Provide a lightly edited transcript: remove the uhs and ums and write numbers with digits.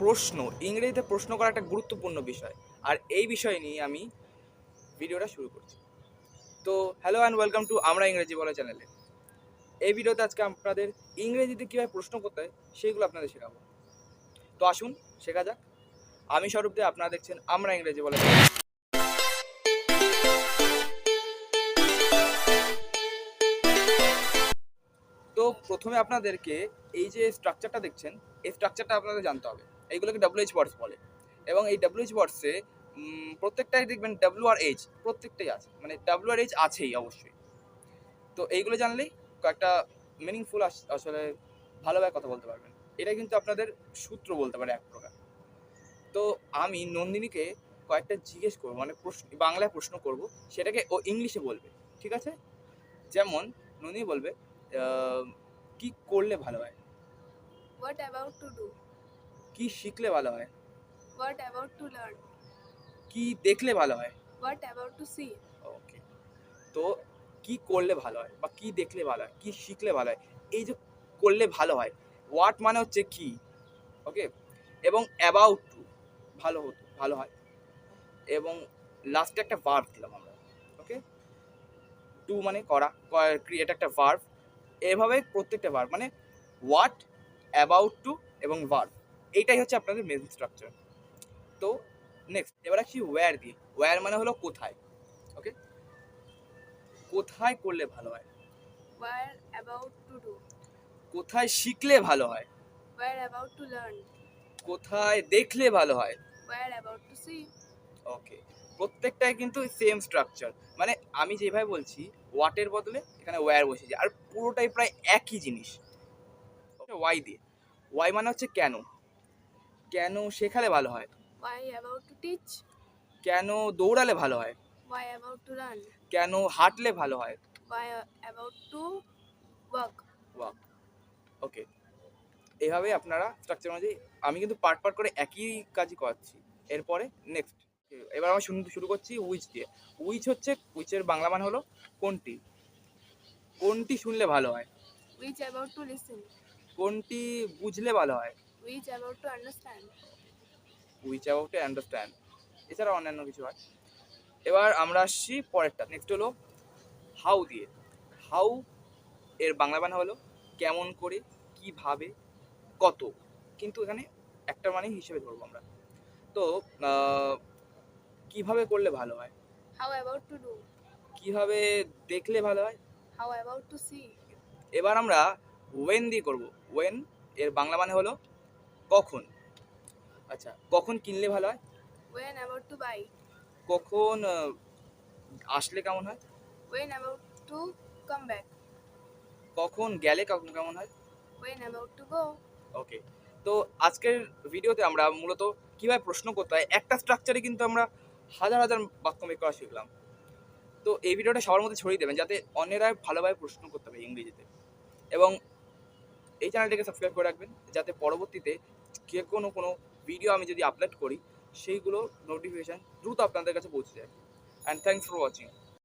প্রশ্ন, ইংরেজিতে প্রশ্ন করা একটা গুরুত্বপূর্ণ বিষয়। আর এই বিষয় নিয়ে আমি ভিডিওটা শুরু করছি। তো হ্যালো অ্যান্ড ওয়েলকাম টু আমরা ইংরেজি বলা চ্যানেলে। এই ভিডিওতে আজকে আপনাদের ইংরেজিতে কীভাবে প্রশ্ন করতে হয় সেইগুলো আপনাদের শেখাবো। তো আসুন শেখা যাক। আমি স্বরূপ দে, আপনারা দেখছেন আমরা ইংরেজি বলা চ্যানেল। তো প্রথমে আপনাদেরকে এই যে স্ট্রাকচারটা দেখছেন, এই স্ট্রাকচারটা আপনাদের জানতে হবে। এইগুলোকে WH ওয়ার্ডস বলে এবং এই WH ওয়ার্ডসে প্রত্যেকটাই দেখবেন ডাব্লিউ আর এইচ প্রত্যেকটাই আছে, মানে ডাব্লিউ আর এইচ আছেই অবশ্যই। তো এইগুলো জানলেই কয়েকটা মিনিংফুল আসলে ভালোভাবে কথা বলতে পারবেন। এটা কিন্তু আপনাদের সূত্র বলতে পারে এক প্রকার। তো আমি নন্দিনীকে কয়েকটা জিজ্ঞেস করবো, মানে প্রশ্ন বাংলায় প্রশ্ন করব, সেটাকে ও ইংলিশে বলবে, ঠিক আছে? যেমন নন্দিনী বলবে কি করলে ভালো হয়, What about to do? কি শিখলে ভালো হয়, What about to learn? কি দেখলে ভালো হয়। What about to see? ওকে, তো কি করলে ভালো হয় বা কি দেখলে ভালো হয়, কি শিখলে ভালো হয়, এই যে করলে ভালো হয়, হোয়াট মানে হচ্ছে কি, ওকে, এবং অ্যাবাউট টু ভালো হয়, এবং লাস্টে একটা ভার্ব দিলাম আমরা, ওকে। টু মানে করা, এটা একটা ভার্ব। এভাবে প্রত্যেকটা ভার্ব মানে হোয়াট, অ্যাবাউট টু এবং ভার্ব, এইটাই হচ্ছে আপনাদের মেন স্ট্রাকচার। তো নেক্সট এবার আসছি ওয়্যার দিয়ে। ওয়্যার মানে হলো কোথায়, ওকে। কোথায় করলে ভালো হয়, Where about to do? কোথায় শিখলে ভালো হয়, Where about to learn? কোথায় দেখলে ভালো হয়, Where about to see? ওকে। প্রত্যেকটাই কিন্তু সেম স্ট্রাকচার, মানে আমি যেভাবে বলছি হোয়াটের বদলে এখানে ওয়্যার বসেছে, আর পুরোটাই প্রায় একই জিনিস। ওয়াই দিয়ে, ওয়াই মানে হচ্ছে কেন, কেন শেখালে ভালো হয়, Why about to teach? কেন দৌড়ালে ভালো হয়, Why about to run? কেন হাঁটলে ভালো হয়, Why about to walk? Walk, okay. এইভাবে আপনারা স্ট্রাকচার অনুযায়ী, আমি কিন্তু পার্ট পার্ট করে একই কাজই করাচ্ছি। এরপরে নেক্সট, এবার আমরা শুরু করছি উইচ দিয়ে। উইচ হচ্ছে, উইচের বাংলা মানে হলো কোনটি, কোনটি শুনলে ভালো হয়, Which about to listen? কোনটি বুঝলে ভালো হয়, Which about to understand? Which about to understand, এছাড়া অন্যান্য কিছু হয়। এবার আমরা আসছি পরেরটা, নেক্সট হলো হাউ দিয়ে। হাউ এর বাংলা মানে হলো কেমন করে, কিভাবে, কত, কিন্তু এখানে একটা মানে হিসেবে ধরবো আমরা। তো কিভাবে করলে ভালো হয়, How about to do? কিভাবে দেখলে ভালো হয়। How about to see? এবার আমরা ওয়েন দিয়ে করব। ওয়েন এর বাংলা মানে হলো কখন। আচ্ছা, কখন কিনলে ভালো হয়, When about to buy? কখন আসলে কেমন হয়, When about to come back? কখন গেলে কেমন হয়। When about to go? ওকে, তো আজকের ভিডিওতে আমরা মূলত কীভাবে প্রশ্ন করতে হয় একটা স্ট্রাকচারে কিন্তু আমরা হাজার হাজার বাক্য মেক করা শিখলাম। তো এই ভিডিওটা সবার মধ্যে ছড়িয়ে দেবেন যাতে অন্যেরা ভালোভাবে প্রশ্ন করতে পারে ইংরেজিতে, এবং এই চ্যানেলটাকে সাবস্ক্রাইব করে রাখবেন যাতে পরবর্তীতে কোনো ভিডিও আমি যদি আপলোড করি সেইগুলো নোটিফিকেশান দ্রুত আপনাদের কাছে পৌঁছে যায়। And thanks for watching.